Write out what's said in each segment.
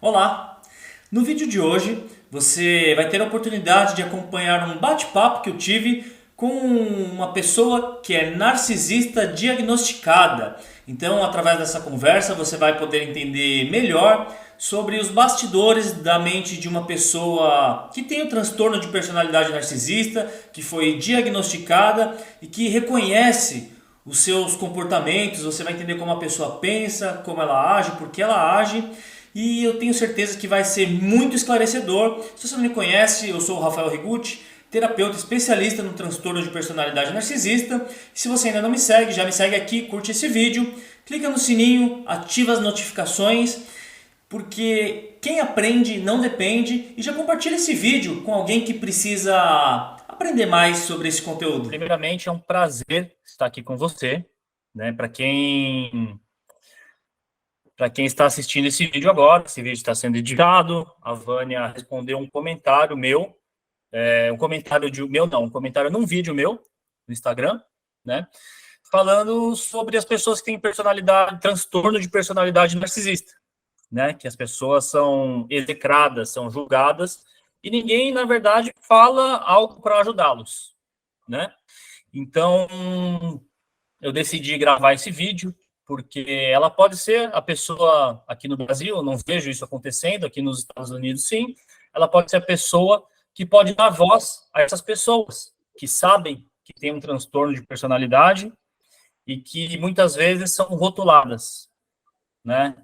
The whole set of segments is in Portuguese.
Olá! No vídeo de hoje você vai ter a oportunidade de acompanhar um bate-papo que eu tive com uma pessoa que é narcisista diagnosticada. Então, através dessa conversa, você vai poder entender melhor sobre os bastidores da mente de uma pessoa que tem o transtorno de personalidade narcisista, que foi diagnosticada e que reconhece os seus comportamentos. Você vai entender como a pessoa pensa, como ela age, por que ela age, e eu tenho certeza que vai ser muito esclarecedor. Se você não me conhece, eu sou o Rafael Rigucci, terapeuta especialista no transtorno de personalidade narcisista. Se você ainda não me segue, já me segue aqui, curte esse vídeo, clica no sininho, ativa as notificações, porque quem aprende não depende, e já compartilha esse vídeo com alguém que precisa aprender mais sobre esse conteúdo. Primeiramente, é um prazer estar aqui com você, né? Para quem está assistindo esse vídeo agora, esse vídeo está sendo editado. A Vânia respondeu um comentário meu, um comentário num vídeo meu no Instagram, né? Falando sobre as pessoas que têm transtorno de personalidade narcisista, né? Que as pessoas são execradas, são julgadas e ninguém, na verdade, fala algo para ajudá-los, né? Então, eu decidi gravar esse vídeo porque ela pode ser a pessoa aqui no Brasil, eu não vejo isso acontecendo, aqui nos Estados Unidos sim, ela pode ser a pessoa que pode dar voz a essas pessoas que sabem que tem um transtorno de personalidade e que muitas vezes são rotuladas, né?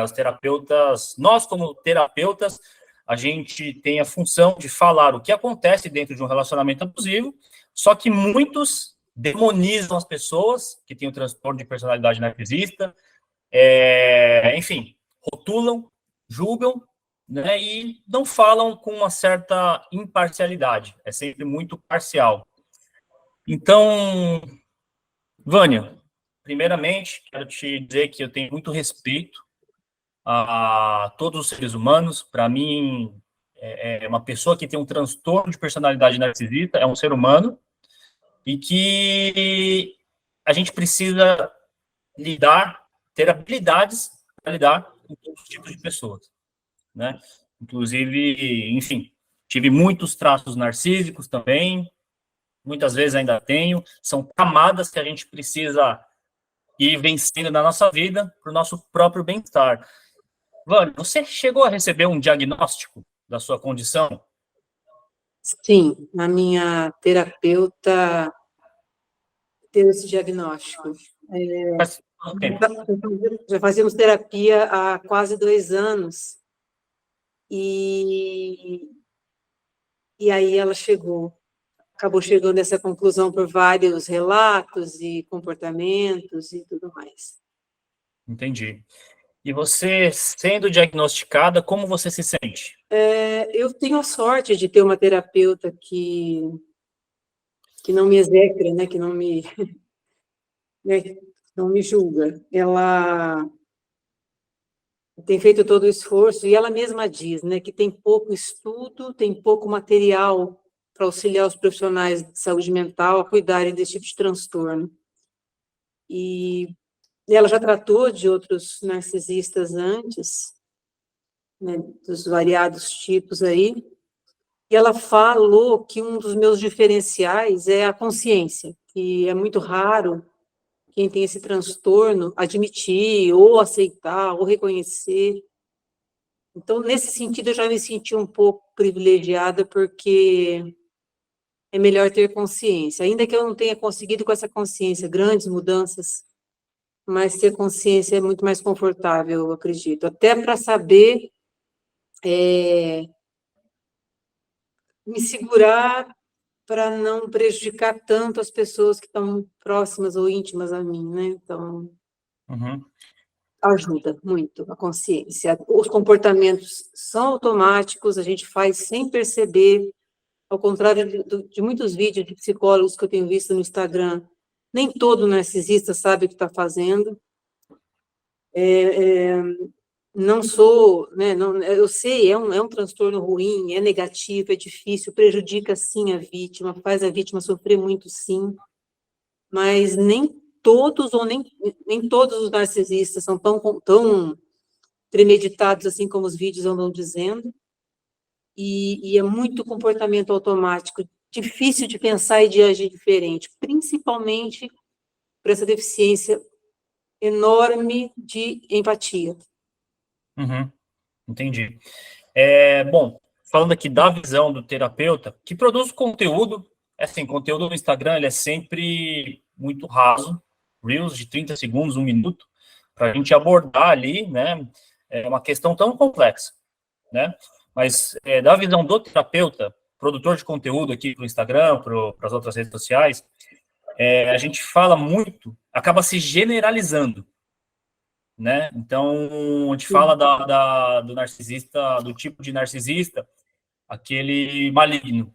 Os terapeutas, nós como terapeutas, a gente tem a função de falar o que acontece dentro de um relacionamento abusivo, só que muitos demonizam as pessoas que têm o transtorno de personalidade narcisista, enfim, rotulam, julgam, né, e não falam com uma certa imparcialidade, é sempre muito parcial. Então, Vânia, primeiramente, quero te dizer que eu tenho muito respeito a todos os seres humanos. Para mim, uma pessoa que tem um transtorno de personalidade narcisista é um ser humano e que a gente precisa ter habilidades para lidar com todos os tipos de pessoas, né? Inclusive, enfim, tive muitos traços narcísicos também, muitas vezes ainda tenho. São camadas que a gente precisa ir vencendo na nossa vida para o nosso próprio bem-estar. Vânia, você chegou a receber um diagnóstico da sua condição? Sim, a minha terapeuta teve esse diagnóstico. Faz quanto tempo? Já fazíamos terapia há quase 2 anos, e, e aí ela acabou chegando a essa conclusão por vários relatos e comportamentos e tudo mais. Entendi. E você, sendo diagnosticada, como você se sente? Eu tenho a sorte de ter uma terapeuta que não me execra, né, que não me, né, não me julga. Ela tem feito todo o esforço, e ela mesma diz, né, que tem pouco estudo, tem pouco material para auxiliar os profissionais de saúde mental a cuidarem desse tipo de transtorno. E ela já tratou de outros narcisistas antes, né, dos variados tipos aí, e ela falou que um dos meus diferenciais é a consciência, que é muito raro quem tem esse transtorno admitir, ou aceitar, ou reconhecer. Então, nesse sentido, eu já me senti um pouco privilegiada, porque é melhor ter consciência. Ainda que eu não tenha conseguido com essa consciência grandes mudanças, mas ter consciência é muito mais confortável, eu acredito. Até para saber me segurar para não prejudicar tanto as pessoas que estão próximas ou íntimas a mim, né? Então, Uhum. ajuda muito a consciência. Os comportamentos são automáticos, a gente faz sem perceber. Ao contrário de muitos vídeos de psicólogos que eu tenho visto no Instagram, nem todo narcisista sabe o que está fazendo. Não sou, né, não, eu sei, é um transtorno ruim, é negativo, é difícil, prejudica sim a vítima, faz a vítima sofrer muito sim, mas nem todos ou nem todos os narcisistas são tão premeditados, assim como os vídeos andam dizendo, e é muito comportamento automático, difícil de pensar e de agir diferente, principalmente por essa deficiência enorme de empatia. Uhum, entendi. Bom, falando aqui da visão do terapeuta, que produz conteúdo, assim, conteúdo no Instagram, ele é sempre muito raso, Reels de 30 segundos, 1 minuto, para a gente abordar ali, né, uma questão tão complexa, né? Mas da visão do terapeuta, produtor de conteúdo aqui para o Instagram, para as outras redes sociais, a gente fala muito, acaba se generalizando, né? Então, a gente fala do narcisista, do tipo de narcisista, aquele maligno,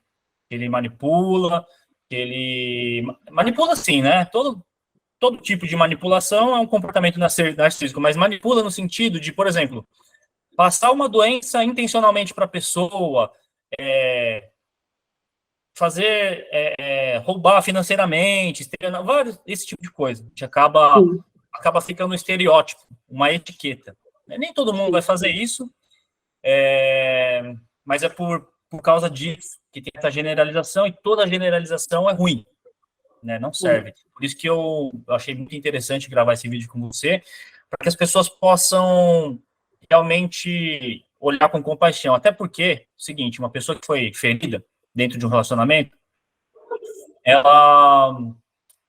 que ele manipula, que ele manipula sim, né? Todo tipo de manipulação é um comportamento narcísico, mas manipula no sentido de, por exemplo, passar uma doença intencionalmente para a pessoa, fazer, roubar financeiramente, vários, esse tipo de coisa. A gente acaba ficando um estereótipo, uma etiqueta. Nem todo mundo vai fazer isso, mas é por causa disso que tem essa generalização, e toda generalização é ruim, né? Não serve. Por isso que eu achei muito interessante gravar esse vídeo com você, para que as pessoas possam realmente olhar com compaixão. Até porque, é o seguinte, uma pessoa que foi ferida dentro de um relacionamento,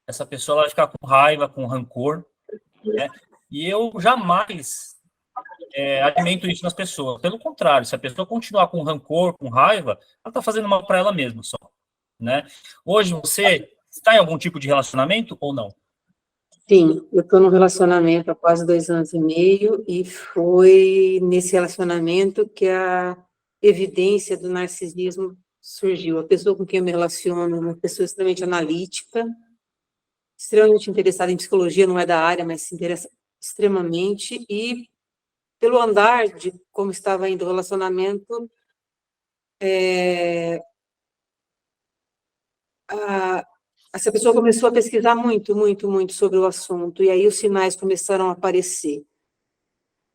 essa pessoa ela vai ficar com raiva, com rancor, né? E eu jamais alimento isso nas pessoas. Pelo contrário, se a pessoa continuar com rancor, com raiva, ela está fazendo mal para ela mesma só, né? Hoje você está em algum tipo de relacionamento ou não? Sim, eu estou num relacionamento há quase 2 anos e meio, e foi nesse relacionamento que a evidência do narcisismo surgiu. A pessoa com quem eu me relaciono é uma pessoa extremamente analítica, extremamente interessada em psicologia, não é da área, mas se interessa extremamente, e pelo andar de como estava indo o relacionamento, essa pessoa começou a pesquisar muito, muito, muito sobre o assunto, e aí os sinais começaram a aparecer.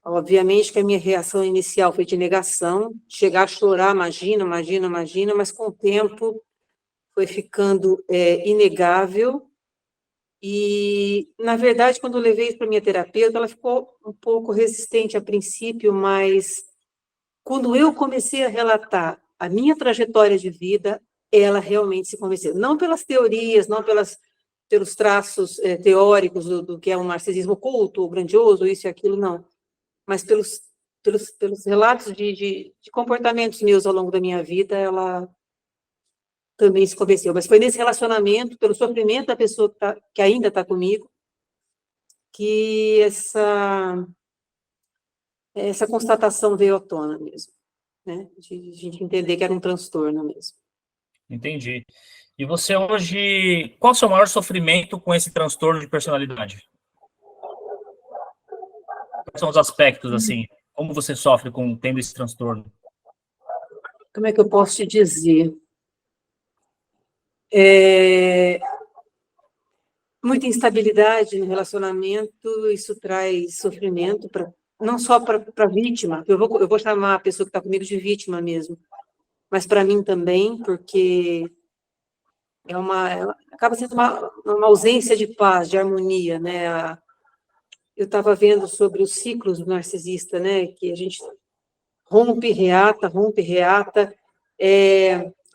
Obviamente que a minha reação inicial foi de negação, chegar a chorar, imagina, imagina, imagina, mas com o tempo foi ficando inegável. E, na verdade, quando eu levei isso para minha terapeuta, ela ficou um pouco resistente a princípio, mas quando eu comecei a relatar a minha trajetória de vida, ela realmente se convenceu. Não pelas teorias, não pelos traços teóricos do que é um narcisismo oculto, ou grandioso, isso e aquilo, não. Mas pelos relatos de comportamentos meus ao longo da minha vida, ela também se convenceu. Mas foi nesse relacionamento, pelo sofrimento da pessoa que ainda está comigo, que essa constatação veio à tona mesmo, né? De a gente entender que era um transtorno mesmo. Entendi. E você hoje, qual é o seu maior sofrimento com esse transtorno de personalidade? Quais são os aspectos, assim, como você sofre tendo esse transtorno? Como é que eu posso te dizer? Muita instabilidade no relacionamento, isso traz sofrimento, não só para a vítima, eu vou chamar a pessoa que está comigo de vítima mesmo, mas para mim também, porque acaba sendo uma ausência de paz, de harmonia, né? Eu estava vendo sobre os ciclos do narcisista, né? Que a gente rompe, reata,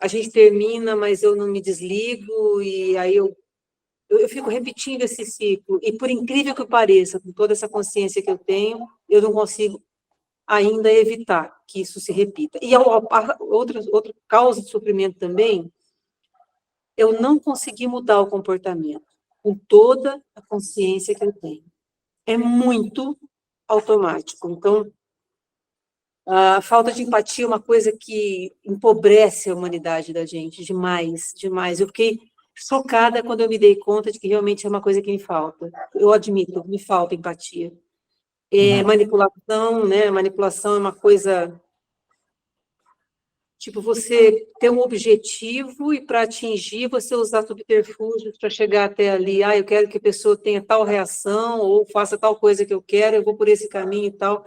a gente termina, mas eu não me desligo, e aí eu fico repetindo esse ciclo, e por incrível que pareça, com toda essa consciência que eu tenho, eu não consigo ainda evitar que isso se repita. E outra causa de sofrimento também, eu não consegui mudar o comportamento, com toda a consciência que eu tenho. É muito automático. Então, a falta de empatia é uma coisa que empobrece a humanidade da gente demais, demais. Eu fiquei chocada quando eu me dei conta de que realmente é uma coisa que me falta. Eu admito, me falta empatia. Manipulação, né? Manipulação é uma coisa, tipo, você ter um objetivo e para atingir você usar subterfúgios para chegar até ali. Eu quero que a pessoa tenha tal reação ou faça tal coisa que eu quero, eu vou por esse caminho e tal.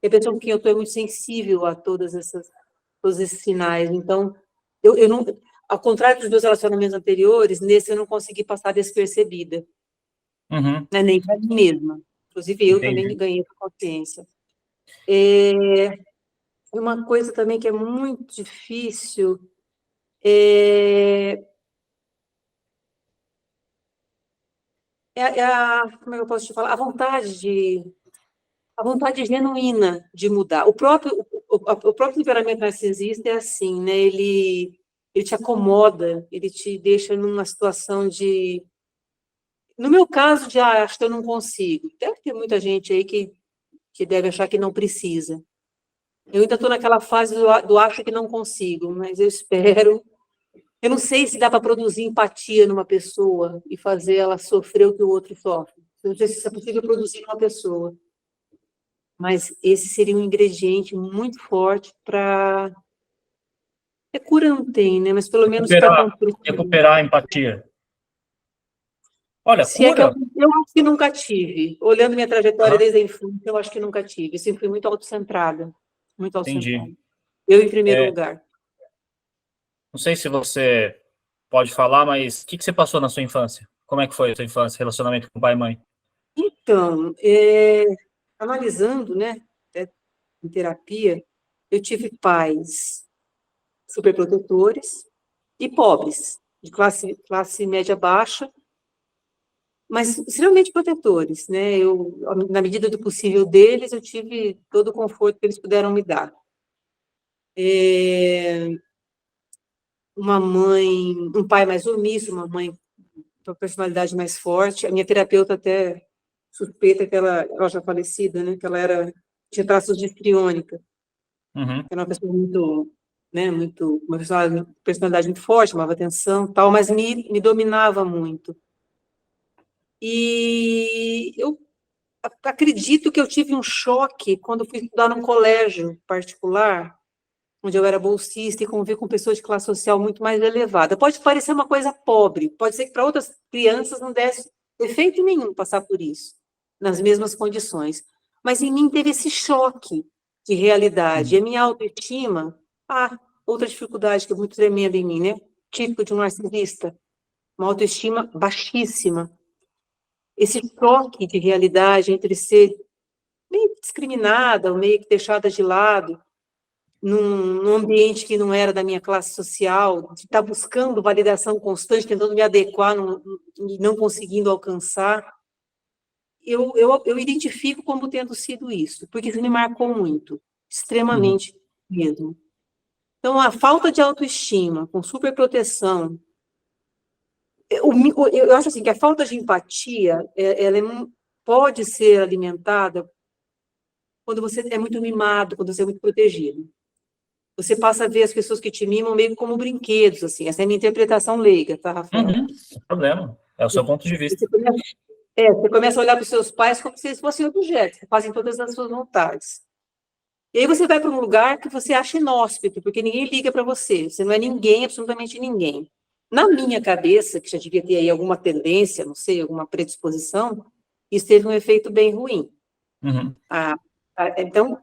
E a pessoa com quem eu estou é muito sensível a todos esses sinais. Então, eu não, ao contrário dos meus relacionamentos anteriores, nesse eu não consegui passar despercebida, Uhum, né? Nem para mim mesma. Inclusive, eu também entendi. ganhei essa consciência. É, uma coisa também que é muito difícil é, como é que eu posso te falar? A vontade genuína de mudar. O próprio temperamento narcisista é assim, né? Ele te acomoda, ele te deixa numa situação de... No meu caso, de, acho que eu não consigo. Deve ter muita gente aí que deve achar que não precisa. Eu ainda estou naquela fase do acho que não consigo, mas eu espero. Eu não sei se dá para produzir empatia numa pessoa e fazer ela sofrer o que o outro sofre. Eu não sei se isso é possível produzir numa pessoa. Mas esse seria um ingrediente muito forte para... Cura não tem, né? Mas pelo menos para Recuperar, contribuir. recuperar a empatia. Olha, Se é que eu cura, acho que nunca tive. Olhando minha trajetória aham, desde a infância, eu acho que nunca tive. Eu sempre fui muito autocentrada. Muito autocentrada. entendi. Eu em primeiro É, lugar. não sei se você pode falar, mas o que que você passou na sua infância? Como é que foi a sua infância, relacionamento com pai e mãe? Então, analisando, né, em terapia, eu tive pais superprotetores e pobres, de classe média baixa, mas extremamente protetores, né? Na medida do possível deles, eu tive todo o conforto que eles puderam me dar. Um pai mais omisso, uma mãe com uma personalidade mais forte. A minha terapeuta até suspeita que ela já falecida, né? Que ela tinha traços de histriônica. Uhum, Era uma pessoa muito, né? Uma personalidade muito forte, chamava atenção, tal, mas me dominava muito. E eu acredito que eu tive um choque quando fui estudar num colégio particular, onde eu era bolsista e convivi com pessoas de classe social muito mais elevada. Pode parecer uma coisa pobre, pode ser que para outras crianças não desse efeito nenhum passar por isso, nas mesmas condições. Mas em mim teve esse choque de realidade. E a minha autoestima, outra dificuldade que é muito tremenda em mim, né? Típico de um narcisista, uma autoestima baixíssima. Esse choque de realidade entre ser meio discriminada, ou meio que deixada de lado, num ambiente que não era da minha classe social, de estar buscando validação constante, tentando me adequar e não conseguindo alcançar, eu identifico como tendo sido isso, porque isso me marcou muito, uhum. extremamente mesmo. Então, a falta de autoestima, com superproteção, eu acho assim que a falta de empatia, ela pode ser alimentada quando você é muito mimado, quando você é muito protegido. Você passa a ver as pessoas que te mimam meio como brinquedos, assim. Essa é a minha interpretação leiga, tá, Rafael? Uhum, sem problema. É o seu ponto de vista. Você começa a olhar para os seus pais como se eles fossem objetos, que fazem todas as suas vontades. E aí você vai para um lugar que você acha inóspito, porque ninguém liga para você. Você não é ninguém, absolutamente ninguém. Na minha cabeça, que já devia ter aí alguma tendência, não sei, alguma predisposição, isso teve um efeito bem ruim. Uhum. Então,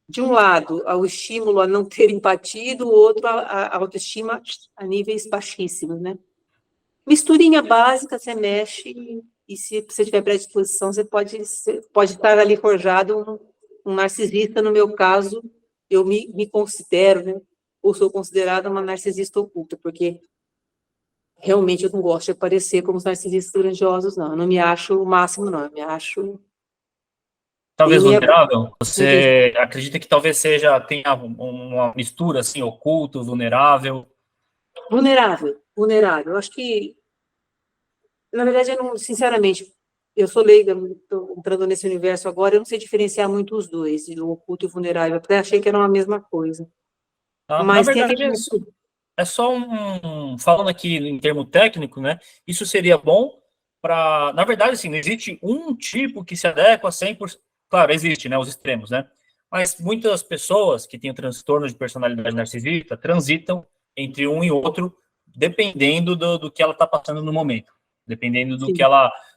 de um lado, o estímulo a não ter empatia, do outro, a autoestima a níveis baixíssimos, né? Misturinha básica, você mexe, e se você tiver predisposição, você pode estar ali forjado um narcisista. No meu caso, eu me considero, né? Ou sou considerada uma narcisista oculta, porque realmente eu não gosto de aparecer como os narcisistas grandiosos, não. Eu não me acho o máximo, não. Eu me acho... Talvez Tenho minha... vulnerável? Você acredita que talvez tenha uma mistura assim, oculto, vulnerável? Vulnerável. Eu acho que, na verdade, eu não, sinceramente, eu sou leiga, estou entrando nesse universo agora, eu não sei diferenciar muito os dois, o oculto e o vulnerável. Eu até achei que era uma mesma coisa. Tá? Na Mas tem verdade, aquele... é só falando aqui em termo técnico, né? Isso seria bom para, na verdade, assim, não existe um tipo que se adequa a 100%. Claro, existe, né, os extremos, né? Mas muitas pessoas que têm o transtorno de personalidade narcisista transitam entre um e outro, dependendo do que ela está passando no momento, dependendo Sim,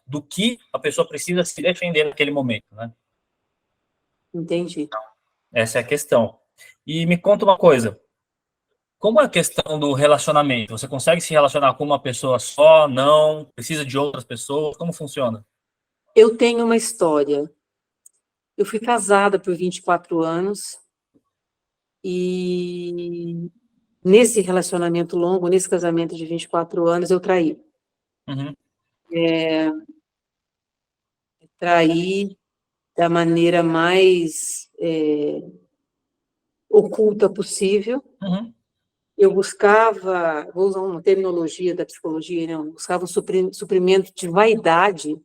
do que a pessoa precisa se defender naquele momento, né? entendi. Essa é a questão. E me conta uma coisa, como é a questão do relacionamento? Você consegue se relacionar com uma pessoa só? Não? Precisa de outras pessoas? Como funciona? Eu tenho uma história. Eu fui casada por 24 anos e nesse relacionamento longo, nesse casamento de 24 anos, eu traí. Uhum, Traí da maneira mais oculta possível. uhum, Eu buscava, vou usar uma terminologia da psicologia, né? Eu buscava um suprimento de vaidade,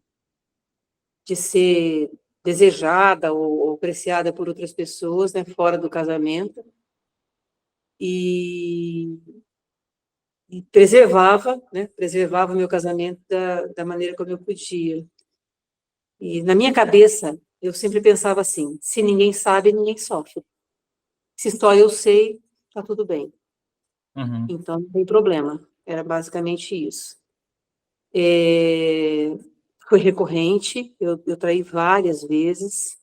de ser desejada ou apreciada por outras pessoas, né, fora do casamento, e, e preservava, né, preservava o meu casamento da maneira como eu podia. E na minha cabeça, eu sempre pensava assim: se ninguém sabe, ninguém sofre. Se só eu sei, tá tudo bem. uhum, Então, não tem problema. Era basicamente isso. É, foi recorrente, eu traí várias vezes,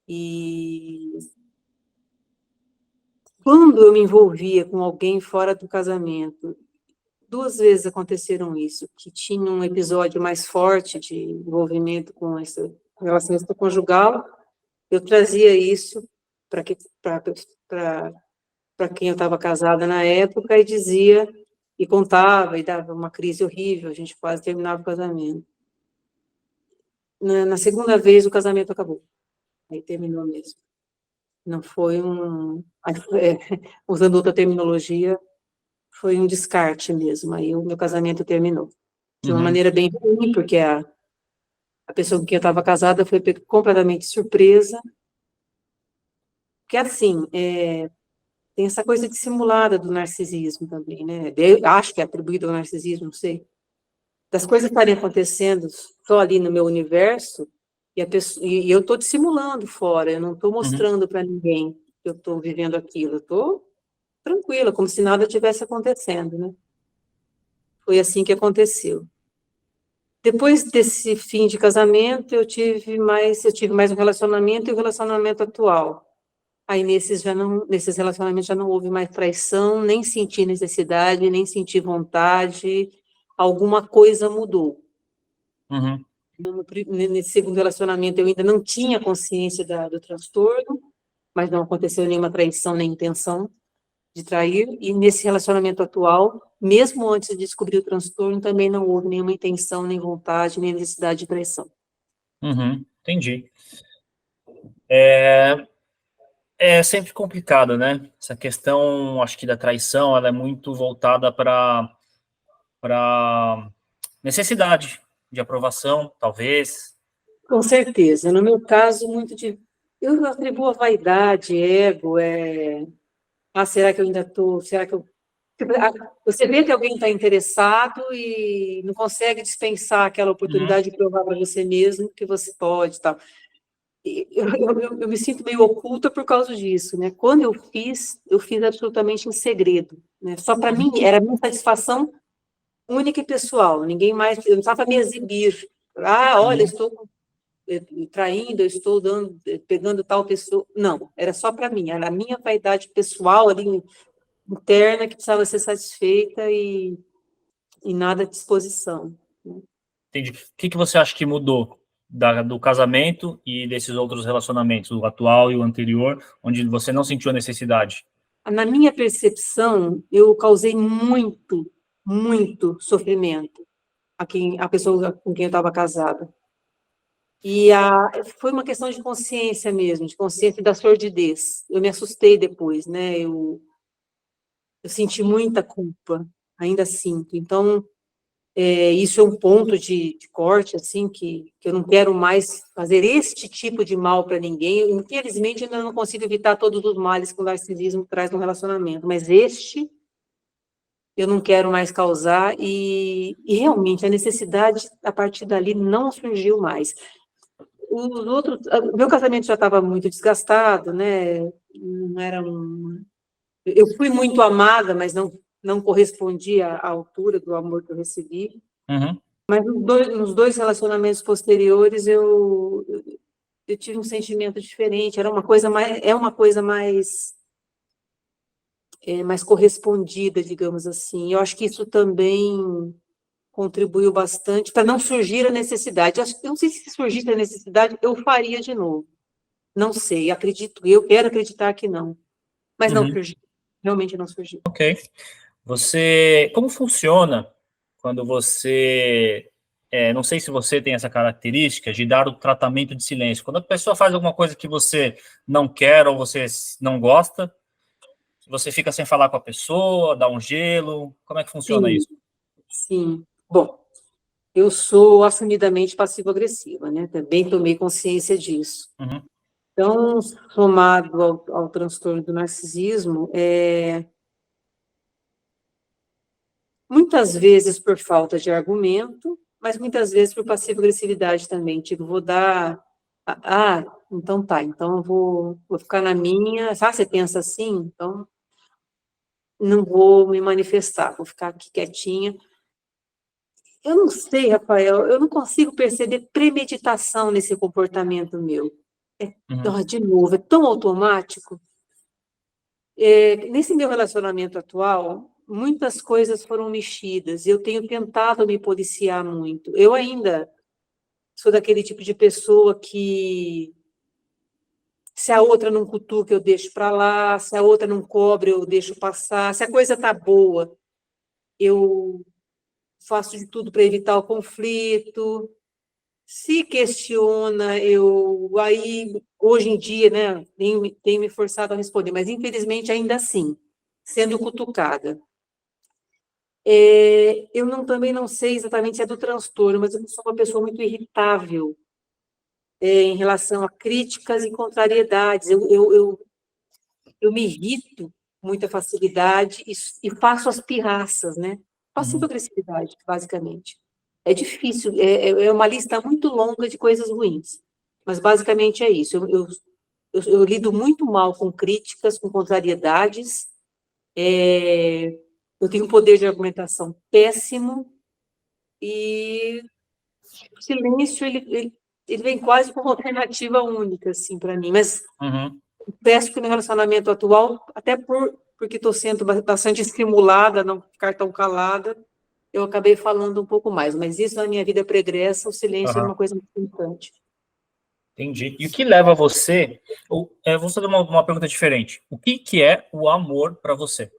e quando eu me envolvia com alguém fora do casamento, 2 vezes aconteceram isso, que tinha um episódio mais forte de envolvimento com essa relação extraconjugal, eu trazia isso para quem eu estava casada na época e dizia, e contava, e dava uma crise horrível, a gente quase terminava o casamento. Na segunda vez, o casamento acabou. Aí terminou mesmo. Não foi usando outra terminologia, foi um descarte mesmo. Aí o meu casamento terminou. De uma uhum, maneira bem ruim, porque a pessoa com quem eu estava casada foi completamente surpresa. Porque, assim, tem essa coisa dissimulada do narcisismo também, né? Acho que é atribuído ao narcisismo, não sei. Das coisas estarem acontecendo só ali no meu universo, e eu estou dissimulando fora, eu não estou uhum, mostrando para ninguém que eu estou vivendo aquilo, eu estou tranquila, como se nada tivesse acontecendo, né? Foi assim que aconteceu. Depois desse fim de casamento, eu tive mais um relacionamento e o relacionamento atual. Aí nesses relacionamentos já não houve mais traição, nem senti necessidade, nem senti vontade, alguma coisa mudou. uhum, Nesse segundo relacionamento eu ainda não tinha consciência do transtorno, mas não aconteceu nenhuma traição, nem intenção de trair, e nesse relacionamento atual, mesmo antes de descobrir o transtorno, também não houve nenhuma intenção, nem vontade, nem necessidade de traição. uhum, entendi. É, é sempre complicado, né? Essa questão, acho que da traição, ela é muito voltada para necessidade de aprovação, talvez. Com certeza. No meu caso, eu atribuo a vaidade, ego, será que eu ainda estou, será que eu... Você vê que alguém está interessado e não consegue dispensar aquela Uhum, oportunidade de provar para você mesmo que você pode, tal. Eu me sinto meio oculta por causa disso, né? Quando eu fiz absolutamente em segredo, né? Só para mim, era a minha satisfação única e pessoal, ninguém mais, eu não precisava me exibir. Olha, eu uhum, estou traindo, eu estou pegando tal pessoa. Não, era só para mim, era a minha vaidade pessoal ali, interna, que precisava ser satisfeita e nada à disposição. entendi. O que que você acha que mudou do casamento e desses outros relacionamentos, o atual e o anterior, onde você não sentiu a necessidade? Na minha percepção, eu causei muito, muito sofrimento a pessoa com quem eu estava casada. E foi uma questão de consciência mesmo, de consciência da sordidez. Eu me assustei depois, né? Eu senti muita culpa, ainda sinto. Então, isso é um ponto de corte, assim, que eu não quero mais fazer este tipo de mal para ninguém. Infelizmente, ainda não consigo evitar todos os males que o narcisismo traz no relacionamento, mas este eu não quero mais causar, e realmente a necessidade, a partir dali, não surgiu mais. O meu casamento já estava muito desgastado, né? Não era eu fui muito amada, mas não correspondia à altura do amor que eu recebi. Uhum, Mas nos dois relacionamentos posteriores, eu eu tive um sentimento diferente, era uma coisa mais, é uma coisa mais correspondida, digamos assim. Eu acho que isso também contribuiu bastante para não surgir a necessidade. Eu não sei se surgisse a necessidade, eu faria de novo. Não sei, acredito, eu quero acreditar que não. Mas não surgiu, realmente não surgiu. Ok. Como funciona quando você, não sei se você tem essa característica de dar o tratamento de silêncio. Quando a pessoa faz alguma coisa que você não quer ou você não gosta, você fica sem falar com a pessoa, dá um gelo, como é que funciona Sim, isso? sim. Bom, eu sou assumidamente passivo-agressiva, né? Também tomei consciência disso. Uhum. Então, somado ao transtorno do narcisismo, muitas vezes por falta de argumento, mas muitas vezes por passiva-agressividade também. Tipo, vou dar. Então tá, então eu vou ficar na minha. Ah, você pensa assim? Então não vou me manifestar, vou ficar aqui quietinha. Eu não sei, Rafael, eu não consigo perceber premeditação nesse comportamento meu. Uhum. De novo, é tão automático. Nesse meu relacionamento atual, muitas coisas foram mexidas, e eu tenho tentado me policiar muito. Eu ainda sou daquele tipo de pessoa que, se a outra não cutuca, eu deixo para lá, se a outra não cobra, eu deixo passar, se a coisa está boa, eu faço de tudo para evitar o conflito. Se questiona, hoje em dia, né, tenho me forçado a responder, mas infelizmente ainda assim, sendo cutucada. Eu também não sei exatamente se é do transtorno, mas eu sou uma pessoa muito irritável em relação a críticas e contrariedades. Eu me irrito com muita facilidade e faço as pirraças, né? Faço Uhum. agressividade, basicamente. É difícil, é uma lista muito longa de coisas ruins, mas basicamente é isso. Eu lido muito mal com críticas, com contrariedades, eu tenho um poder de argumentação péssimo e o silêncio, ele vem quase como uma alternativa única, assim, para mim. Mas Uhum. peço que no relacionamento atual, até porque estou sendo bastante estimulada a não ficar tão calada, eu acabei falando um pouco mais. Mas isso na minha vida pregressa, o silêncio era Uhum. uma coisa muito importante. Entendi. E o que leva você, vou fazer uma pergunta diferente. O que é o amor para você?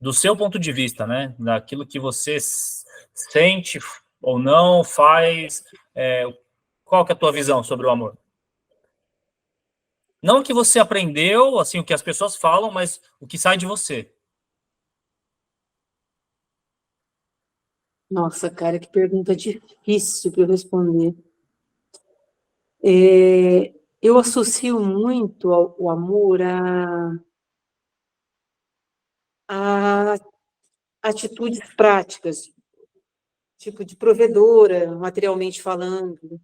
Do seu ponto de vista, né? Daquilo que você sente ou não, faz, qual que é a tua visão sobre o amor? Não o que você aprendeu, assim, o que as pessoas falam, mas o que sai de você. Nossa, cara, que pergunta difícil para eu responder. Eu associo muito o amor a atitudes práticas, tipo de provedora, materialmente falando.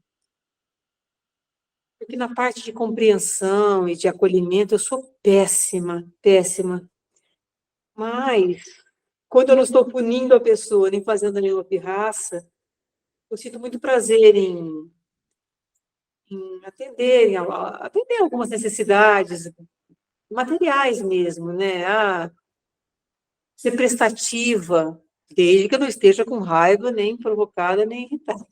Porque na parte de compreensão e de acolhimento eu sou péssima, péssima. Mas, quando eu não estou punindo a pessoa, nem fazendo nenhuma pirraça, eu sinto muito prazer em atender algumas necessidades materiais mesmo, né? Ser prestativa, desde que eu não esteja com raiva, nem provocada, nem irritada.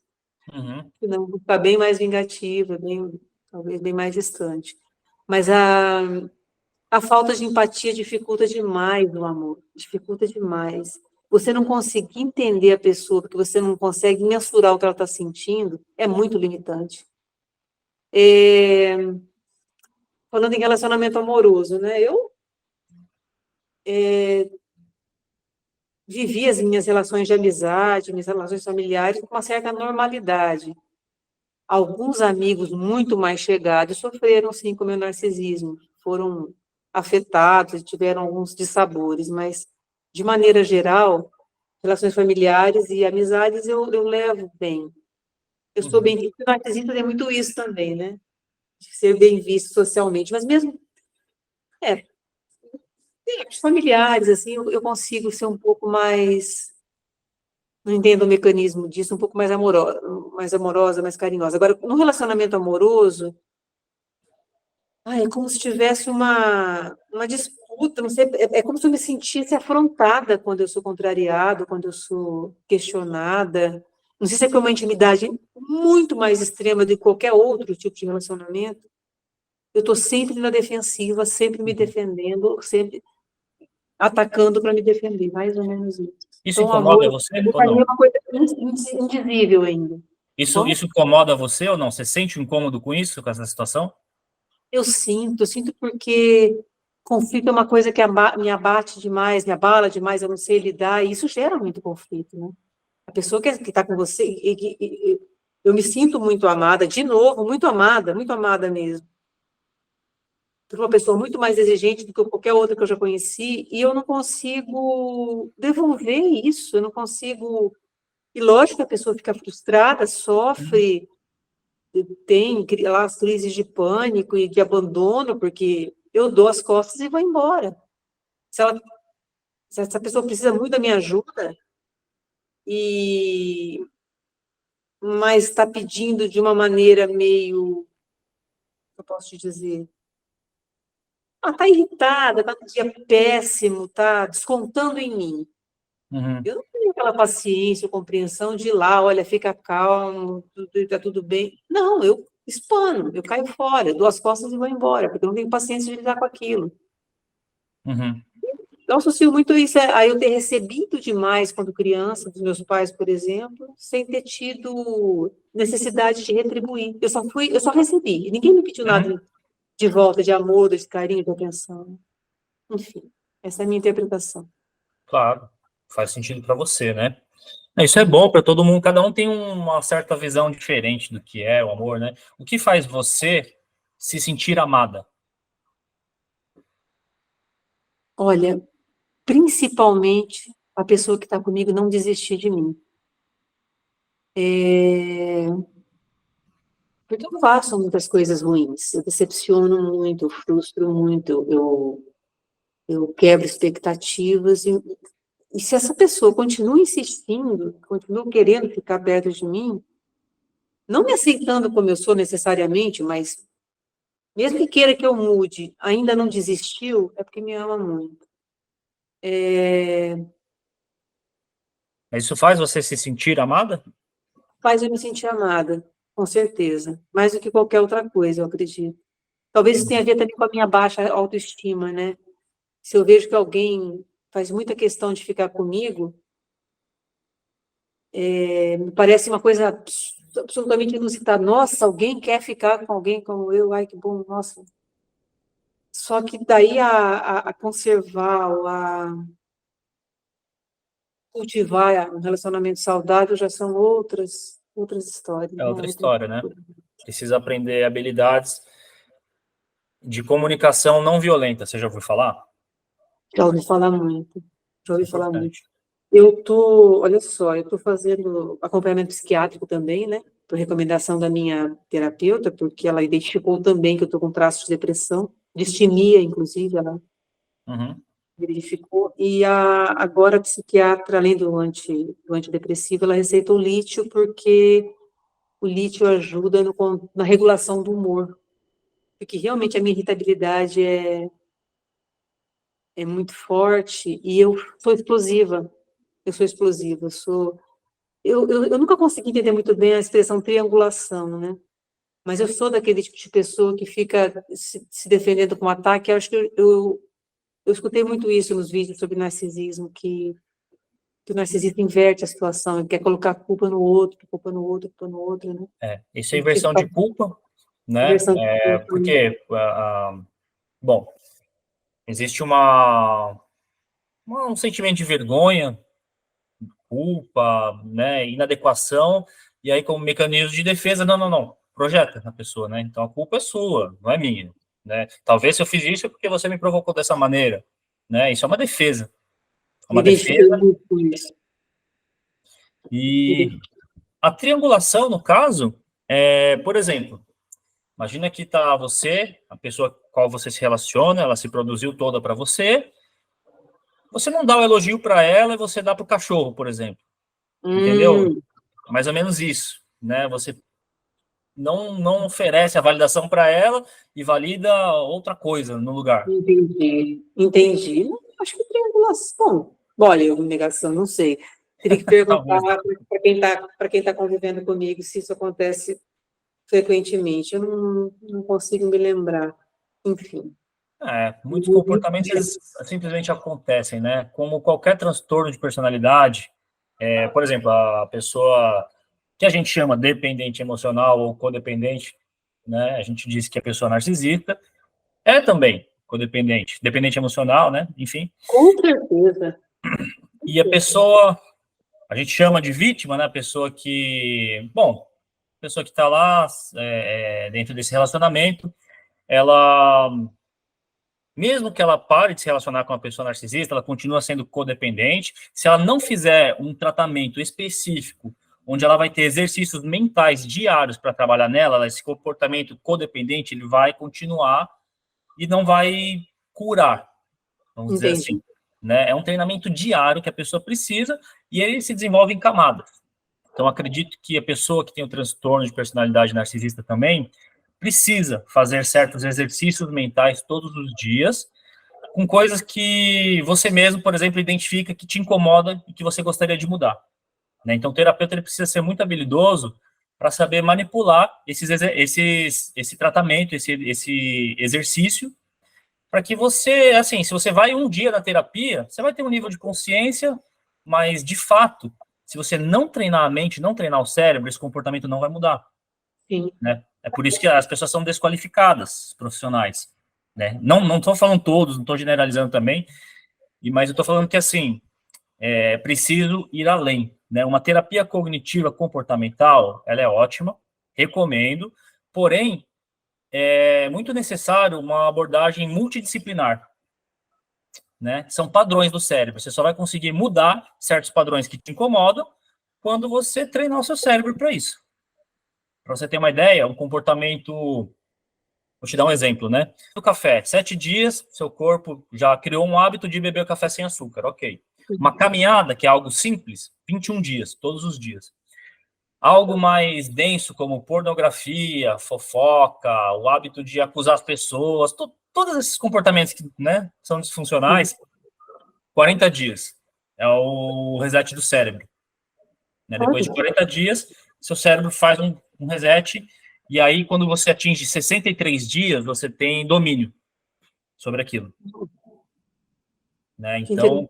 Uhum. Senão vou ficar bem mais vingativa, talvez bem mais distante. Mas a falta de empatia dificulta demais o amor, dificulta demais. Você não conseguir entender a pessoa, porque você não consegue mensurar o que ela está sentindo, é muito limitante. Falando em relacionamento amoroso, né? Eu vivi as minhas relações de amizade, minhas relações familiares com uma certa normalidade. Alguns amigos muito mais chegados sofreram, sim, com o meu narcisismo, foram afetados, tiveram alguns dissabores, mas, de maneira geral, relações familiares e amizades eu levo bem. Eu sou Uhum. bem vista, o narcisista tem muito isso também, né? De ser bem visto socialmente, mas mesmo, é, os familiares, assim, eu consigo ser um pouco mais não entendo o mecanismo disso, um pouco mais amorosa, mais carinhosa. Agora, no relacionamento amoroso, é como se tivesse uma disputa, não sei, é como se eu me sentisse afrontada quando eu sou contrariado, quando eu sou questionada. Não sei se é por uma intimidade muito mais extrema de qualquer outro tipo de relacionamento. Eu estou sempre na defensiva, sempre me defendendo, sempre atacando para me defender, mais ou menos isso. Isso Então, o amor, incomoda você ou para mim, não? é uma coisa indizível ainda. Como? Isso incomoda você ou não? Você sente um incômodo com isso, com essa situação? Eu sinto porque conflito é uma coisa que me abate demais, me abala demais, eu não sei lidar, e isso gera muito conflito, né? A pessoa que está com você, eu me sinto muito amada, de novo, muito amada mesmo. Por uma pessoa muito mais exigente do que qualquer outra que eu já conheci, e eu não consigo devolver isso, eu não consigo. E lógico que a pessoa fica frustrada, sofre, tem lá as crises de pânico e de abandono, porque eu dou as costas e vou embora. Se essa pessoa precisa muito da minha ajuda, mas está pedindo de uma maneira meio, eu posso te dizer, está irritada, está num dia péssimo, está descontando em mim. Uhum. Eu não tenho aquela paciência ou compreensão de ir lá, olha, fica calmo, está tudo bem. Não, eu espano, eu caio fora, dou as costas e vou embora, porque eu não tenho paciência de lidar com aquilo. Uhum. Eu associo muito isso a eu ter recebido demais quando criança, dos meus pais, por exemplo, sem ter tido necessidade de retribuir. Eu só recebi. Ninguém me pediu Uhum. nada de volta, de amor, de carinho, de atenção. Enfim, essa é a minha interpretação. Claro, faz sentido para você, né? Isso é bom para todo mundo, cada um tem uma certa visão diferente do que é o amor, né? O que faz você se sentir amada? Olha, principalmente a pessoa que está comigo não desistir de mim. Porque eu faço muitas coisas ruins, eu decepciono muito, eu frustro muito, eu quebro expectativas, e se essa pessoa continua insistindo, continua querendo ficar perto de mim, não me aceitando como eu sou necessariamente, mas mesmo que queira que eu mude, ainda não desistiu, é porque me ama muito. Isso faz você se sentir amada? Faz eu me sentir amada, com certeza, mais do que qualquer outra coisa, eu acredito. Talvez isso tenha a ver também com a minha baixa autoestima, né? Se eu vejo que alguém faz muita questão de ficar comigo, me parece uma coisa absolutamente inusitada. Nossa, alguém quer ficar com alguém como eu? Ai, que bom, nossa. Só que daí a conservar ou a cultivar um relacionamento saudável já são outras histórias, É né? outra história, né? Precisa aprender habilidades de comunicação não violenta. Você já ouviu falar? Já ouvi falar muito, já Isso é ouvi falar muito. importante. Olha só, eu estou fazendo acompanhamento psiquiátrico também, né? Por recomendação da minha terapeuta, porque ela identificou também que eu estou com traços de depressão, distimia, inclusive, ela Uhum. verificou. E agora a psiquiatra, além do antidepressivo, ela receitou lítio, porque o lítio ajuda na regulação do humor. Porque realmente a minha irritabilidade é muito forte e eu sou explosiva. Eu sou explosiva, eu nunca consegui entender muito bem a expressão triangulação, né? Mas eu sou daquele tipo de pessoa que fica se defendendo com ataque. Eu acho que eu escutei muito isso nos vídeos sobre narcisismo, que o narcisista inverte a situação, ele quer colocar a culpa no outro, culpa no outro, culpa no outro, né? Isso é Ele fica inversão com de a culpa, né? inversão de culpa, né? Porque, bom, existe um sentimento de vergonha, culpa, né? Inadequação, e aí, como mecanismo de defesa, não, projeta na pessoa, né? Então a culpa é sua, não é minha, né? Talvez se eu fiz isso é porque você me provocou dessa maneira, né? Isso é uma defesa. É Me uma identifiquei defesa. muito com isso. E a triangulação, no caso, por exemplo, imagina que tá você, a pessoa com a qual você se relaciona, ela se produziu toda para você. Você não dá o elogio para ela e você dá para o cachorro, por exemplo. entendeu? Mais ou menos isso, né? Você não oferece a validação para ela e valida outra coisa no lugar. Entendi. Não, acho que triangulação. Olha, eu negação, não sei. Teria que perguntar Talvez. para quem tá convivendo comigo se isso acontece frequentemente. Eu não consigo me lembrar. Enfim. Muitos comportamentos eles simplesmente acontecem, né? Como qualquer transtorno de personalidade, por exemplo, a pessoa que a gente chama dependente emocional ou codependente, né? A gente diz que a pessoa narcisista é também codependente, dependente emocional, né? Enfim. Com certeza. E a pessoa, a gente chama de vítima, né? A pessoa que, bom, a pessoa que está lá dentro desse relacionamento, ela, mesmo que ela pare de se relacionar com uma pessoa narcisista, ela continua sendo codependente. Se ela não fizer um tratamento específico, onde ela vai ter exercícios mentais diários para trabalhar nela, esse comportamento codependente, ele vai continuar e não vai curar, vamos dizer Entendi. assim. Né? É um treinamento diário que a pessoa precisa e ele se desenvolve em camadas. Então, acredito que a pessoa que tem o transtorno de personalidade narcisista também precisa fazer certos exercícios mentais todos os dias, com coisas que você mesmo, por exemplo, identifica que te incomoda e que você gostaria de mudar. Né? Então, o terapeuta ele precisa ser muito habilidoso para saber manipular esse tratamento, esse exercício, para que você, assim, se você vai um dia na terapia, você vai ter um nível de consciência, mas, de fato, se você não treinar a mente, não treinar o cérebro, esse comportamento não vai mudar. Sim. Né? É por isso que as pessoas são desqualificadas, profissionais. Né? Não estou falando todos, não estou generalizando também, mas eu estou falando que, assim, é preciso ir além. Né? Uma terapia cognitiva comportamental, ela é ótima, recomendo, porém, é muito necessário uma abordagem multidisciplinar. Né? São padrões do cérebro. Você só vai conseguir mudar certos padrões que te incomodam quando você treinar o seu cérebro para isso. Para você ter uma ideia, um comportamento. Vou te dar um exemplo, né? O café, 7 dias, seu corpo já criou um hábito de beber café sem açúcar, ok. Uma caminhada, que é algo simples, 21 dias, todos os dias. Algo mais denso, como pornografia, fofoca, o hábito de acusar as pessoas, todos esses comportamentos que, né, são disfuncionais, 40 dias. É o reset do cérebro. Né? Depois de 40 dias, seu cérebro faz um reset, e aí, quando você atinge 63 dias, você tem domínio sobre aquilo. Né? Então,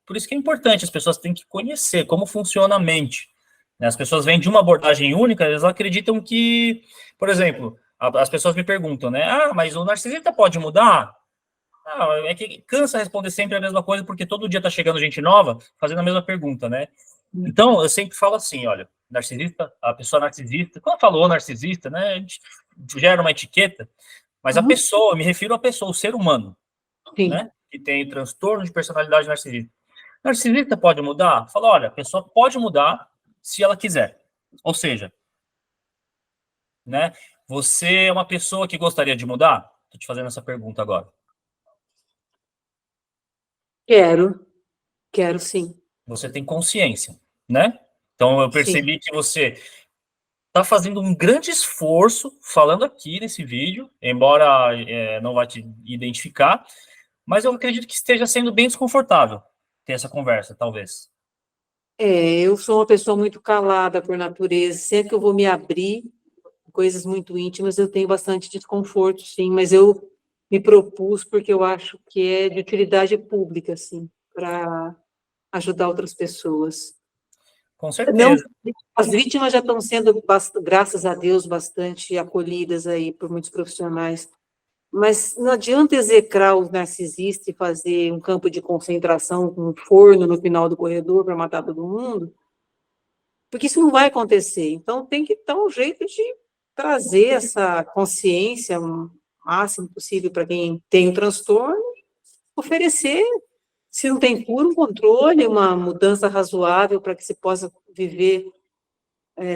por isso que é importante, as pessoas têm que conhecer como funciona a mente. Né? As pessoas vêm de uma abordagem única, elas acreditam que, por exemplo, as pessoas me perguntam, né? Ah, mas o narcisista pode mudar? Ah, é que cansa responder sempre a mesma coisa, porque todo dia tá chegando gente nova fazendo a mesma pergunta, né? Então, eu sempre falo assim, olha, narcisista, a pessoa narcisista, quando eu falo narcisista, né, a gente gera uma etiqueta, mas a pessoa, eu me refiro à pessoa, o ser humano, né, que tem transtorno de personalidade narcisista. Narcisista pode mudar? Fala, olha, a pessoa pode mudar se ela quiser. Ou seja, né, você é uma pessoa que gostaria de mudar? Estou te fazendo essa pergunta agora. Quero sim. Você tem consciência, né? Então, eu percebi que você está fazendo um grande esforço, falando aqui nesse vídeo, embora não vá te identificar, mas eu acredito que esteja sendo bem desconfortável ter essa conversa, talvez. Eu sou uma pessoa muito calada por natureza, sempre que eu vou me abrir, coisas muito íntimas, eu tenho bastante desconforto, sim, mas eu me propus porque eu acho que é de utilidade pública, assim, para ajudar outras pessoas. Com Não, certeza. as vítimas já estão sendo, graças a Deus, bastante acolhidas aí por muitos profissionais, mas não adianta execrar o narcisista e fazer um campo de concentração com um forno no final do corredor para matar todo mundo, porque isso não vai acontecer. Então, tem que dar um jeito de trazer essa consciência o máximo possível para quem tem o transtorno, oferecer, se não tem cura, um controle, uma mudança razoável para que se possa viver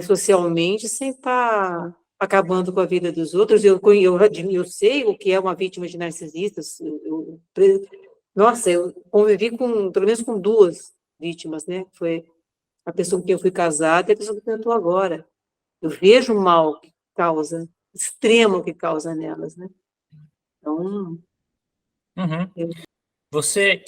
socialmente sem estar acabando com a vida dos outros. Eu sei o que é uma vítima de narcisistas. Nossa, eu convivi com, pelo menos com 2 vítimas, né? Foi a pessoa com quem eu fui casada e a pessoa com quem eu estou agora. Eu vejo o mal que causa, extremo que causa nelas, né? Então, Uhum. eu, Você,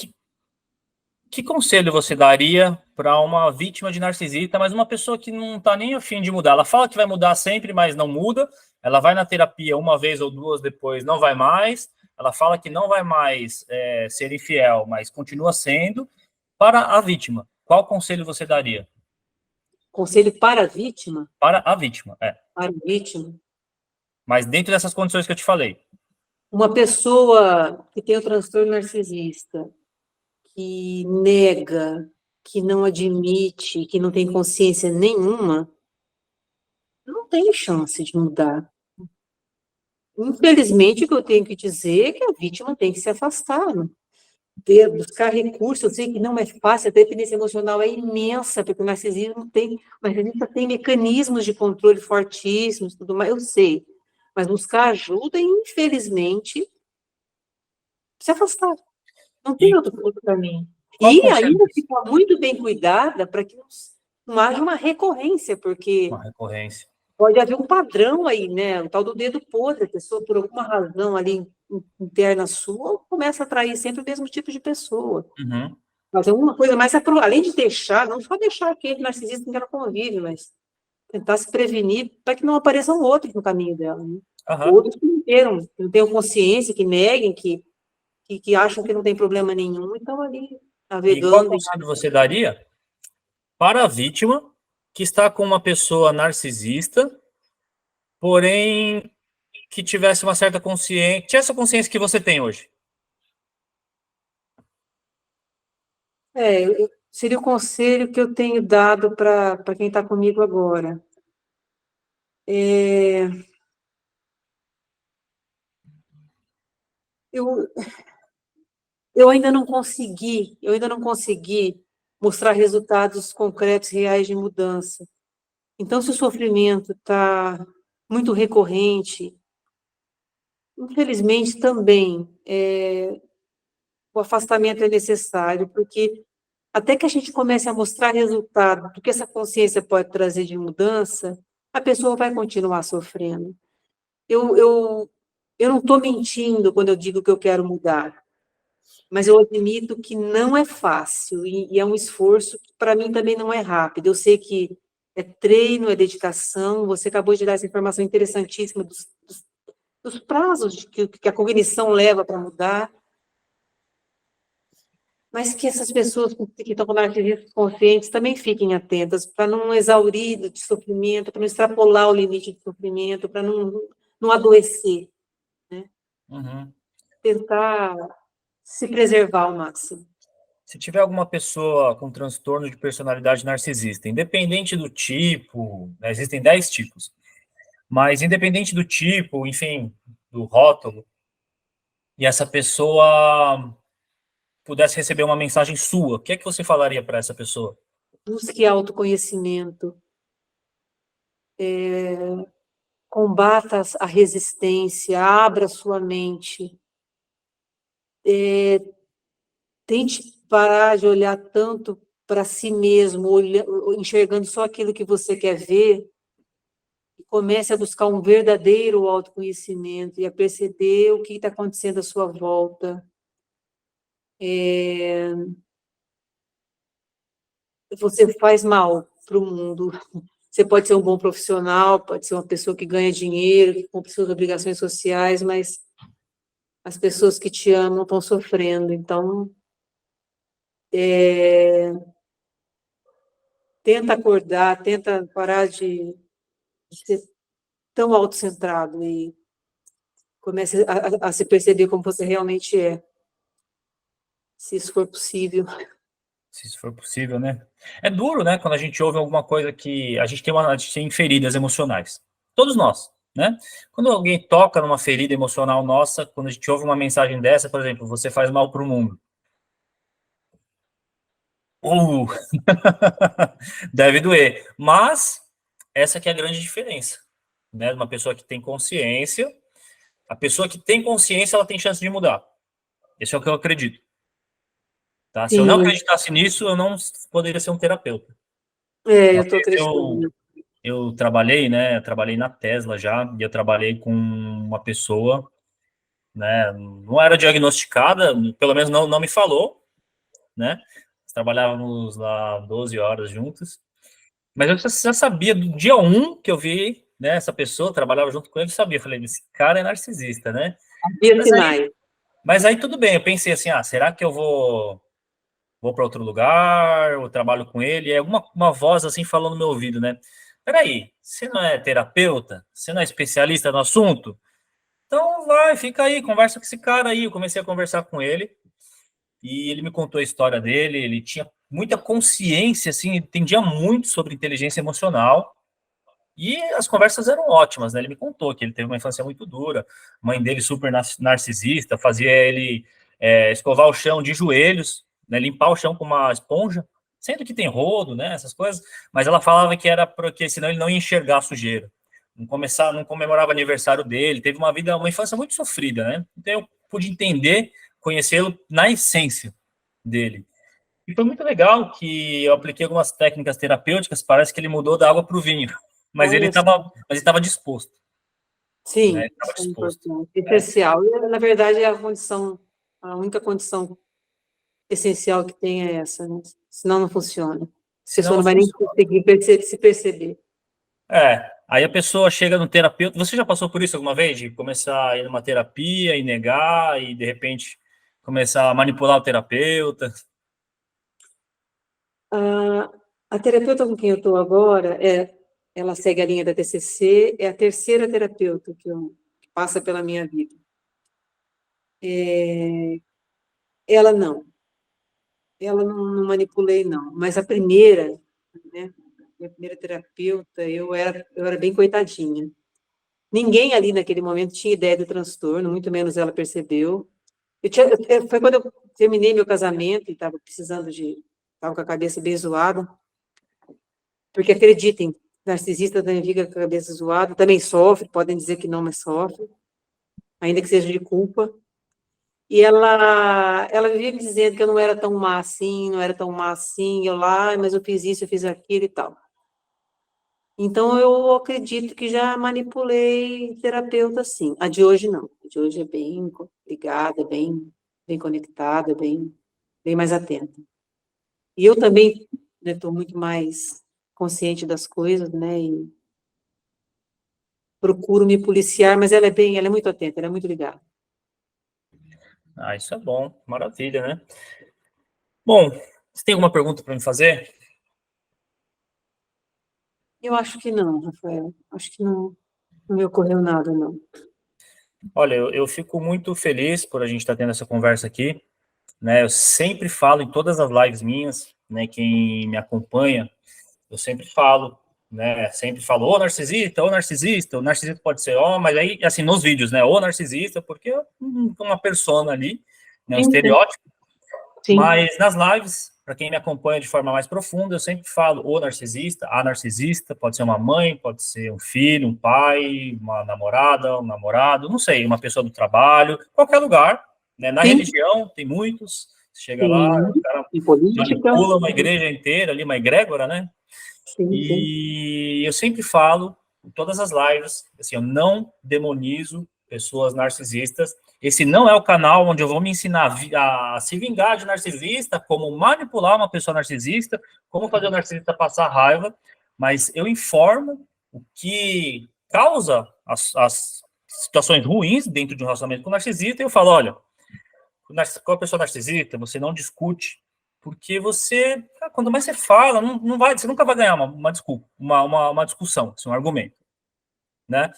que conselho você daria para uma vítima de narcisista, mas uma pessoa que não está nem a fim de mudar? Ela fala que vai mudar sempre, mas não muda. Ela vai na terapia uma vez ou duas, depois não vai mais. Ela fala que não vai mais ser infiel, mas continua sendo. Para a vítima, qual conselho você daria? conselho para a vítima, Para a vítima, é. para o vítima, Mas dentro dessas condições que eu te falei. uma pessoa que tem o transtorno narcisista, que nega, que não admite, que não tem consciência nenhuma, não tem chance de mudar. Infelizmente, o que eu tenho que dizer é que a vítima tem que se afastar, né? Buscar recursos. Eu sei que não é fácil, a dependência emocional é imensa, porque o narcisista tem mecanismos de controle fortíssimos, tudo mais, eu sei, mas buscar ajuda, infelizmente, se afastar. Não tem E outro caminho. qual E conselho? ainda ficar muito bem cuidada para que não haja uma recorrência, porque Uma recorrência. pode haver um padrão aí, né? O tal do dedo podre, a pessoa, por alguma razão ali interna sua, começa a atrair sempre o mesmo tipo de pessoa. Uhum. Fazer uma coisa mais, além de deixar, não só deixar aquele narcisista com que ela convive, mas tentar se prevenir para que não apareçam outros no caminho dela, né? Uhum. Outros que não tenham consciência, que neguem, que acham que não tem problema nenhum, e estão ali E qual navegando. conselho você daria para a vítima que está com uma pessoa narcisista, porém que tivesse uma certa consciência, tinha essa consciência que você tem hoje? Seria o conselho que eu tenho dado para quem está comigo agora. Eu, eu ainda não consegui mostrar resultados concretos, reais de mudança. Então, se o sofrimento está muito recorrente, infelizmente também o afastamento é necessário, porque até que a gente comece a mostrar resultado do que essa consciência pode trazer de mudança, a pessoa vai continuar sofrendo. Eu, eu, eu não estou mentindo quando eu digo que eu quero mudar, mas eu admito que não é fácil e é um esforço que para mim também não é rápido. Eu sei que é treino, é dedicação. Você acabou de dar essa informação interessantíssima dos prazos que a cognição leva para mudar, mas que essas pessoas que estão com narcisismo conscientes também fiquem atentas para não exaurir de sofrimento, para não extrapolar o limite de sofrimento, para não adoecer, né? Uhum. Tentar se preservar ao máximo. Se tiver alguma pessoa com transtorno de personalidade narcisista, independente do tipo, né, existem 10 tipos, mas independente do tipo, enfim, do rótulo, e essa pessoa pudesse receber uma mensagem sua, o que é que você falaria para essa pessoa? Busque autoconhecimento, combata a resistência, abra sua mente, tente parar de olhar tanto para si mesmo, enxergando só aquilo que você quer ver, e comece a buscar um verdadeiro autoconhecimento e a perceber o que está acontecendo à sua volta. Você faz mal para o mundo. Você pode ser um bom profissional, pode ser uma pessoa que ganha dinheiro, que cumpre suas obrigações sociais, mas as pessoas que te amam estão sofrendo. Então, tenta acordar, tenta parar de ser tão autocentrado e comece a se perceber como você realmente é, se isso for possível. Se isso for possível, né? É duro, né, quando a gente ouve alguma coisa que a gente tem feridas emocionais. Todos nós, né? Quando alguém toca numa ferida emocional nossa, quando a gente ouve uma mensagem dessa, por exemplo, você faz mal para o mundo. Uh, deve doer. Mas essa que é a grande diferença, né? Uma pessoa que tem consciência, a pessoa que tem consciência, ela tem chance de mudar. Esse é o que eu acredito. Tá? Se eu não Sim, acreditasse nisso, eu não poderia ser um terapeuta. Eu estou acreditando. Eu trabalhei, né? Eu trabalhei na Tesla já, e eu trabalhei com uma pessoa, né? Não era diagnosticada, pelo menos não me falou, né? Nós trabalhávamos lá 12 horas juntos, mas eu já sabia do dia um que eu vi, né? Essa pessoa trabalhava junto com ele, eu sabia. Eu falei, esse cara é narcisista, né? Havia sinais. Mas aí tudo bem, eu pensei assim, será que eu vou para outro lugar, eu trabalho com ele, e é uma voz assim falando no meu ouvido, né? Peraí, você não é terapeuta? Você não é especialista no assunto? Então vai, fica aí, conversa com esse cara aí. Eu comecei a conversar com ele e ele me contou a história dele. Ele tinha muita consciência, assim, entendia muito sobre inteligência emocional. E as conversas eram ótimas, né? Ele me contou que ele teve uma infância muito dura, mãe dele super narcisista, fazia ele escovar o chão de joelhos, né? Limpar o chão com uma esponja, sendo que tem rodo, né? Essas coisas, mas ela falava que era porque senão ele não ia enxergar a sujeira. Não comemorava aniversário dele, teve uma infância muito sofrida, né? Então eu pude entender, conhecê-lo na essência dele. E foi muito legal que eu apliquei algumas técnicas terapêuticas, parece que ele mudou da água para o vinho, mas ele Olha só. estava disposto, né? Ele Sim, estava isso é disposto. importante. Né? Essencial. E, na verdade, é a única condição essencial que tem é essa, né? Senão não funciona. A Senão pessoa não não vai nem funciona. conseguir se perceber. Aí a pessoa chega no terapeuta. Você já passou por isso alguma vez? De começar a ir numa terapia e negar, e de repente começar a manipular o terapeuta? A terapeuta com quem eu estou agora, ela segue a linha da TCC, é a terceira terapeuta que passa pela minha vida. Ela não. Ela não manipulei, não. Mas a primeira, né? Minha primeira terapeuta, eu era bem coitadinha. Ninguém ali naquele momento tinha ideia do transtorno, muito menos ela percebeu. Foi quando eu terminei meu casamento e estava com a cabeça bem zoada, porque acreditem, narcisista também fica com a cabeça zoada, também sofre, podem dizer que não, mas sofre, ainda que seja de culpa. E ela vivia me dizendo que eu não era tão má assim, não era tão má assim, eu lá, mas eu fiz isso, eu fiz aquilo e tal. Então, eu acredito que já manipulei terapeuta, sim. A de hoje, não. A de hoje é bem ligada, bem conectada, bem mais atenta. E eu também estou muito mais consciente das coisas, né? E procuro me policiar, mas ela é muito atenta, ela é muito ligada. Isso é bom, maravilha, né? Bom, você tem alguma pergunta para me fazer? Eu acho que não, Rafael. Acho que não me ocorreu nada, não. Olha, eu fico muito feliz por a gente estar tendo essa conversa aqui, né? Eu sempre falo em todas as lives minhas, né? Quem me acompanha, eu sempre falo, né? Sempre falo, ô narcisista, o narcisista pode ser ó, mas aí, assim, nos vídeos, né? Ô narcisista, porque é uma persona ali, né? Um Sim, sim. estereótipo, Sim. mas nas lives, para quem me acompanha de forma mais profunda, eu sempre falo o narcisista, a narcisista, pode ser uma mãe, pode ser um filho, um pai, uma namorada, um namorado, não sei, uma pessoa do trabalho, qualquer lugar, né? Na Sim, religião, tem muitos, você chega lá, sim. o cara E política? manipula uma igreja inteira ali, uma egrégora, né? Sim, sim. E eu sempre falo, em todas as lives, assim, eu não demonizo pessoas narcisistas. Esse não é o canal onde eu vou me ensinar a se vingar de narcisista, como manipular uma pessoa narcisista, como fazer o narcisista passar raiva, mas eu informo o que causa as situações ruins dentro de um relacionamento com o narcisista, e eu falo, olha, com a pessoa narcisista, você não discute, porque você, quanto mais você fala, não vai, você nunca vai ganhar uma desculpa, uma discussão, assim, um argumento, né?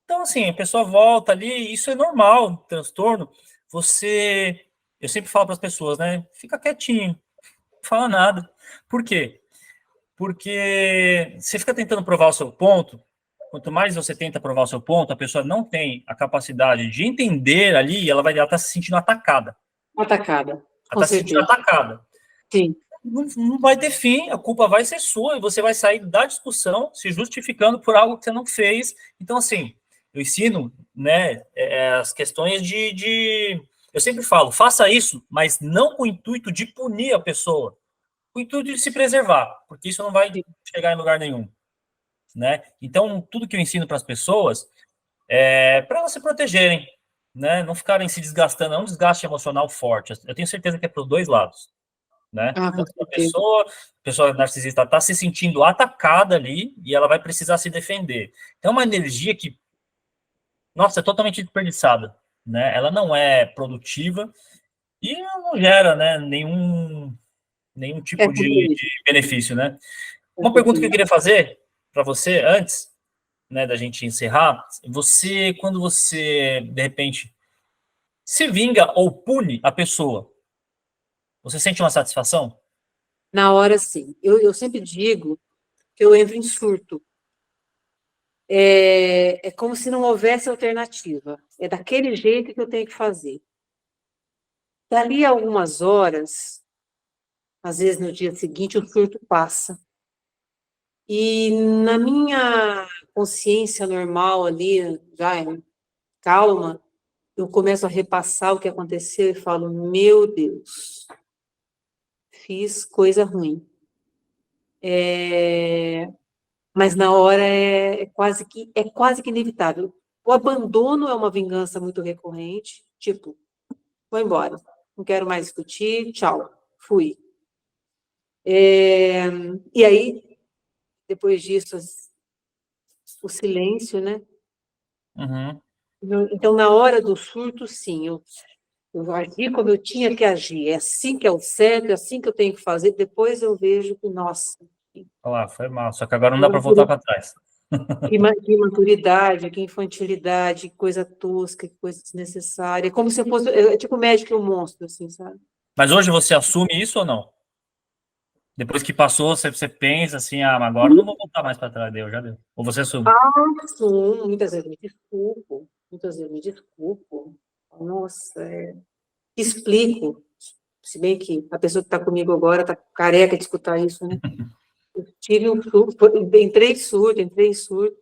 Então, assim, a pessoa volta ali, isso é normal, transtorno. Eu sempre falo para as pessoas, né? Fica quietinho, não fala nada. Por quê? Porque você fica tentando provar o seu ponto, quanto mais você tenta provar o seu ponto, a pessoa não tem a capacidade de entender ali, ela está se sentindo atacada. Atacada, Ela com está se sentindo certeza. atacada. Sim. Não vai ter fim, a culpa vai ser sua e você vai sair da discussão se justificando por algo que você não fez. Então, assim, eu ensino, né, as questões eu sempre falo, faça isso, mas não com o intuito de punir a pessoa, o intuito de se preservar, porque isso não vai chegar em lugar nenhum, né? Então, tudo que eu ensino para as pessoas é para elas se protegerem, né? Não ficarem se desgastando, é um desgaste emocional forte. Eu tenho certeza que é para os dois lados, né? Ah, com A certeza. pessoa narcisista está se sentindo atacada ali e ela vai precisar se defender. Então, é uma energia que, nossa, é totalmente desperdiçada, né? Ela não é produtiva e não gera, né, nenhum É tipo tudo de isso. benefício, né? É Uma pergunta que eu tudo queria fazer para você antes, né, da gente encerrar, você, quando você, de repente, se vinga ou pune a pessoa, você sente uma satisfação? Na hora, sim. Eu sempre digo que eu entro em surto. É como se não houvesse alternativa. É daquele jeito que eu tenho que fazer. Dali a algumas horas, às vezes no dia seguinte, o surto passa. E na minha consciência normal ali, já calma, eu começo a repassar o que aconteceu e falo, meu Deus, fiz coisa ruim. Mas na hora é quase que inevitável. O abandono é uma vingança muito recorrente, tipo, vou embora, não quero mais discutir, tchau, fui. E aí, depois disso, o silêncio, né? Uhum. Então, na hora do surto, sim, eu agi como eu tinha que agir, é assim que é o certo, é assim que eu tenho que fazer. Depois eu vejo que, nossa, Olha lá, foi mal, só que agora não dá para voltar para trás. que imaturidade, que infantilidade, que coisa tosca, que coisa desnecessária. É como se eu fosse, é tipo o médico e o monstro, assim, sabe? Mas hoje você assume isso ou não? Depois que passou, você pensa assim, ah, mas agora eu não vou voltar mais para trás, deu, já deu. Ou você assume? Sim, muitas vezes me desculpo, muitas vezes me desculpo. Nossa, explico. Se bem que a pessoa que está comigo agora está careca de escutar isso, né? Eu tive um surto, entrei em surto.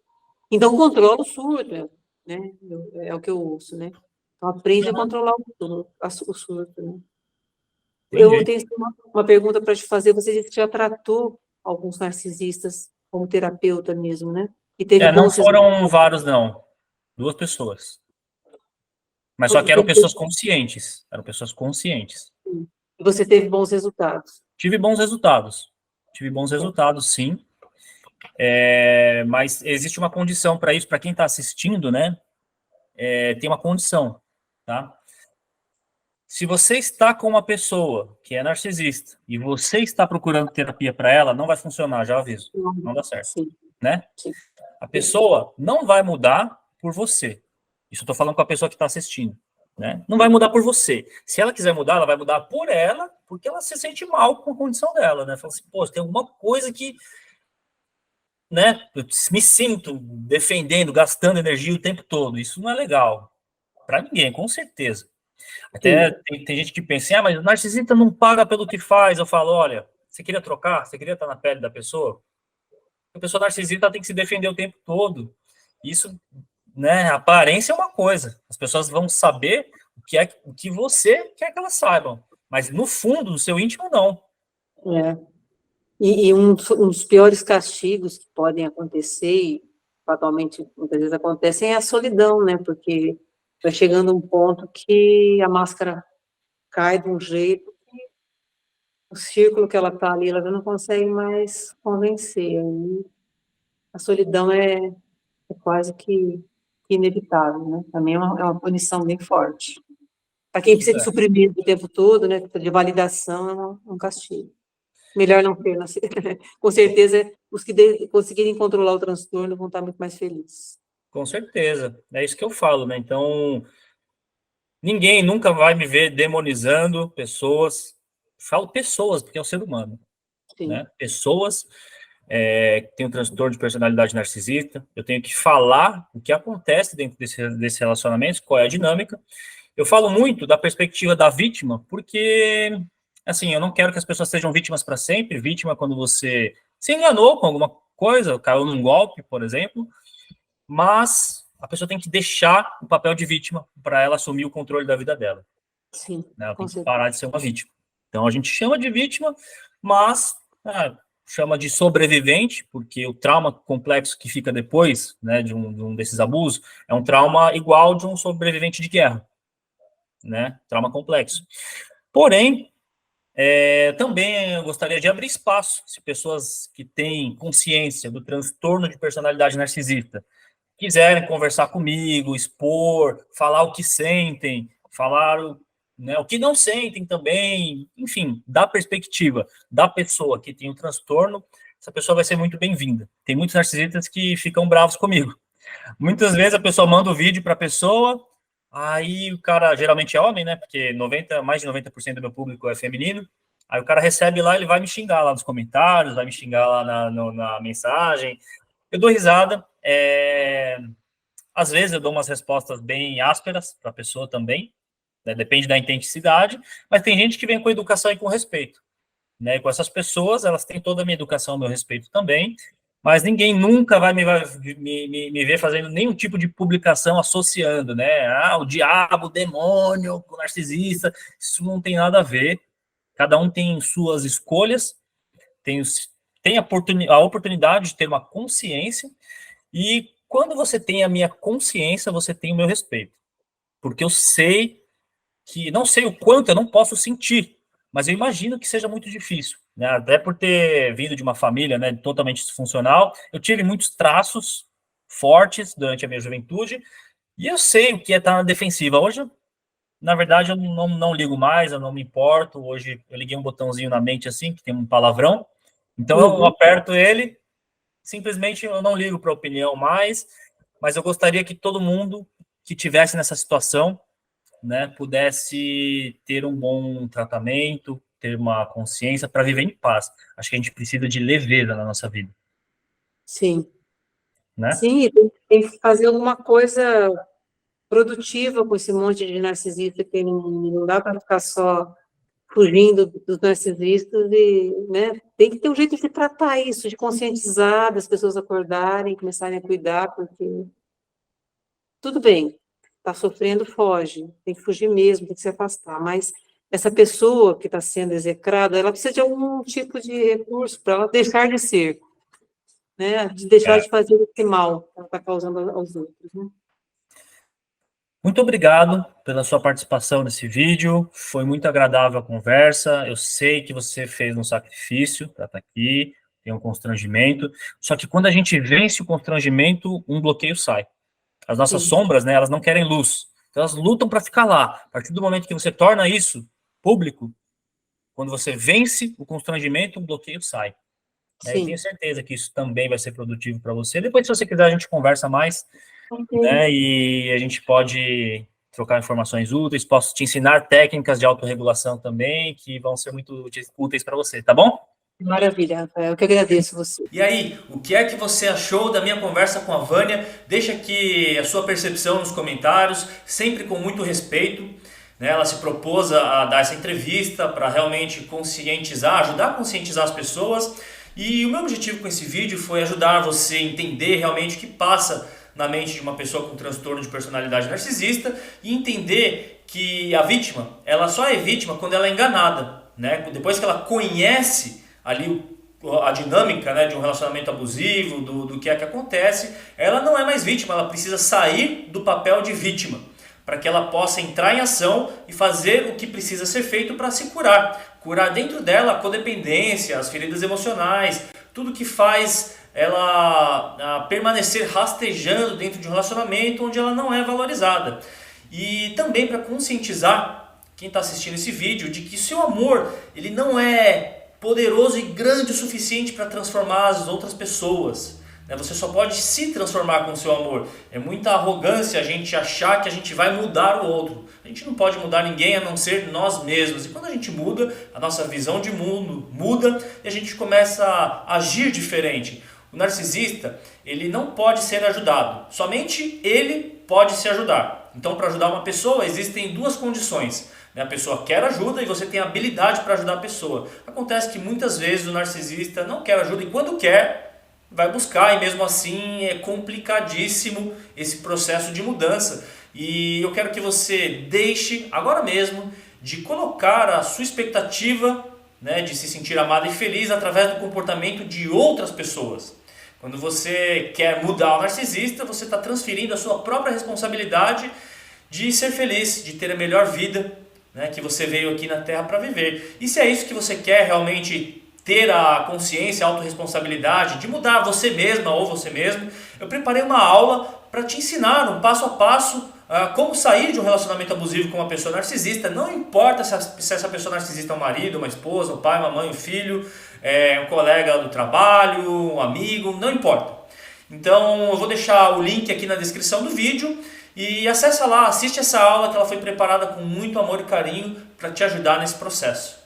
Então, controla o surto, né? É o que eu ouço, né? Então, aprende a Uhum. controlar o surto, né? Eu Entendi. tenho uma pergunta para te fazer. Você disse que já tratou alguns narcisistas como terapeuta mesmo, né? E teve É, não bons foram resultados. vários, não. Duas pessoas. Mas só que eram Você pessoas conscientes. Eram pessoas conscientes. você teve bons resultados. Tive bons resultados. Tive bons resultados, sim. É, mas existe uma condição para isso, para quem está assistindo, né? Tem uma condição, tá? Se você está com uma pessoa que é narcisista e você está procurando terapia para ela, não vai funcionar, já aviso. Não dá certo, Sim, né? sim. A pessoa não vai mudar por você. Isso eu estou falando com a pessoa que está assistindo, né? Não vai mudar por você. Se ela quiser mudar, ela vai mudar por ela, porque ela se sente mal com a condição dela, né? Fala assim, pô, tem alguma coisa que, né? Eu me sinto defendendo, gastando energia o tempo todo. Isso não é legal para ninguém, com certeza. Até Sim. tem gente que pensa, ah, mas o narcisista não paga pelo que faz. Eu falo, olha, você queria trocar? Você queria estar na pele da pessoa? A pessoa narcisista tem que se defender o tempo todo. Isso, né, a aparência é uma coisa. As pessoas vão saber o que você quer que elas saibam. Mas no fundo, no seu íntimo, não. É. E um dos piores castigos que podem acontecer, e fatalmente muitas vezes acontecem, é a solidão, né? Porque vai chegando um ponto que a máscara cai de um jeito, o círculo que ela está ali, ela já não consegue mais convencer. Aí a solidão é quase que inevitável, né? Também é uma punição bem forte. Para quem Pois precisa de é, suprimento o tempo todo, né? De validação, é um castigo. Melhor não ter, com certeza, os que conseguirem controlar o transtorno vão estar muito mais felizes. com certeza. É isso que eu falo, né? Então, ninguém nunca vai me ver demonizando pessoas. Falo pessoas, porque é o ser humano, Sim, né? Pessoas que têm um transtorno de personalidade narcisista. Eu tenho que falar o que acontece dentro desse relacionamento, qual é a dinâmica. Eu falo muito da perspectiva da vítima, porque, assim, eu não quero que as pessoas sejam vítimas para sempre. Vítima quando você se enganou com alguma coisa, caiu num golpe, por exemplo, mas a pessoa tem que deixar o papel de vítima para ela assumir o controle da vida dela, sim, né? Ela tem com que certeza. parar de ser uma vítima. Então a gente chama de vítima, mas chama de sobrevivente, porque o trauma complexo que fica depois, né, de um desses abusos é um trauma igual de um sobrevivente de guerra, né? Trauma complexo. Porém, também eu gostaria de abrir espaço, se pessoas que têm consciência do transtorno de personalidade narcisista quiserem conversar comigo, expor, falar o que sentem, falar o que não sentem também, enfim, da perspectiva da pessoa que tem o transtorno, essa pessoa vai ser muito bem-vinda. Tem muitos narcisistas que ficam bravos comigo. Muitas vezes a pessoa manda o vídeo para a pessoa, aí o cara, geralmente é homem, né? Porque mais de 90% do meu público é feminino. Aí o cara recebe lá, ele vai me xingar lá nos comentários, vai me xingar lá na mensagem. Eu dou risada. Às vezes eu dou umas respostas bem ásperas para a pessoa também, né? Depende da intensidade, mas tem gente que vem com educação e com respeito. Né? E com essas pessoas, elas têm toda a minha educação, meu respeito também, mas ninguém nunca vai me ver fazendo nenhum tipo de publicação associando, né? O diabo, o demônio, o narcisista, isso não tem nada a ver. Cada um tem suas escolhas, tem a oportunidade de ter uma consciência, e quando você tem a minha consciência, você tem o meu respeito. Porque eu sei que, não sei o quanto, eu não posso sentir, mas eu imagino que seja muito difícil, né? Até por ter vindo de uma família, né, totalmente disfuncional, eu tive muitos traços fortes durante a minha juventude, e eu sei o que é estar na defensiva. Hoje, na verdade, eu não ligo mais, eu não me importo. Hoje eu liguei um botãozinho na mente assim, que tem um palavrão, então eu aperto ele, simplesmente eu não ligo para a opinião mais, mas eu gostaria que todo mundo que tivesse nessa situação, né, pudesse ter um bom tratamento, ter uma consciência para viver em paz. Acho que a gente precisa de leveza na nossa vida. Sim. Né? Sim, tem que fazer alguma coisa produtiva com esse monte de narcisista, que não dá para ficar só fugindo dos narcisistas e, né, tem que ter um jeito de tratar isso, de conscientizar, das pessoas acordarem, começarem a cuidar, porque tudo bem, está sofrendo, foge, tem que fugir mesmo, tem que se afastar, mas essa pessoa que está sendo execrada, ela precisa de algum tipo de recurso para ela deixar de ser, né, de deixar de fazer esse mal que ela está causando aos outros, né? Muito obrigado pela sua participação nesse vídeo, foi muito agradável a conversa, eu sei que você fez um sacrifício para estar aqui, tem um constrangimento, só que quando a gente vence o constrangimento, um bloqueio sai. As nossas sombras, né, elas não querem luz, então elas lutam para ficar lá. A partir do momento que você torna isso público, quando você vence o constrangimento, o bloqueio sai. Eu tenho certeza que isso também vai ser produtivo para você. Depois, se você quiser, a gente conversa mais, né, e a gente pode trocar informações úteis, posso te ensinar técnicas de autorregulação também, que vão ser muito úteis para você, tá bom? Maravilha, Rafael, eu que agradeço você. E aí, o que é que você achou da minha conversa com a Vânia? Deixa aqui a sua percepção nos comentários, sempre com muito respeito. Né? Ela se propôs a dar essa entrevista para realmente conscientizar, ajudar a conscientizar as pessoas. E o meu objetivo com esse vídeo foi ajudar você a entender realmente o que passa na mente de uma pessoa com transtorno de personalidade narcisista e entender que a vítima, ela só é vítima quando ela é enganada, né? Depois que ela conhece ali a dinâmica, né, de um relacionamento abusivo, do que é que acontece, ela não é mais vítima, ela precisa sair do papel de vítima, para que ela possa entrar em ação e fazer o que precisa ser feito para se curar. Curar dentro dela a codependência, as feridas emocionais, tudo que faz ela permanecer rastejando dentro de um relacionamento onde ela não é valorizada. E também para conscientizar quem está assistindo esse vídeo de que seu amor, ele não é poderoso e grande o suficiente para transformar as outras pessoas. Você só pode se transformar com o seu amor. É muita arrogância a gente achar que a gente vai mudar o outro. A gente não pode mudar ninguém a não ser nós mesmos. E quando a gente muda, a nossa visão de mundo muda e a gente começa a agir diferente. O narcisista, ele não pode ser ajudado. Somente ele pode se ajudar. Então, para ajudar uma pessoa, existem duas condições. A pessoa quer ajuda e você tem habilidade para ajudar a pessoa. Acontece que muitas vezes o narcisista não quer ajuda e quando quer, vai buscar, e mesmo assim é complicadíssimo esse processo de mudança. E eu quero que você deixe agora mesmo de colocar a sua expectativa, né, de se sentir amado e feliz através do comportamento de outras pessoas. Quando você quer mudar o narcisista, você está transferindo a sua própria responsabilidade de ser feliz, de ter a melhor vida, né, que você veio aqui na Terra para viver. E se é isso que você quer realmente ter a consciência, a autorresponsabilidade de mudar você mesma ou você mesmo, eu preparei uma aula para te ensinar um passo a passo como sair de um relacionamento abusivo com uma pessoa narcisista. Não importa se essa pessoa narcisista é um marido, uma esposa, um pai, uma mãe, um filho, um colega do trabalho, um amigo, não importa. Então eu vou deixar o link aqui na descrição do vídeo e acessa lá, assiste essa aula que ela foi preparada com muito amor e carinho para te ajudar nesse processo.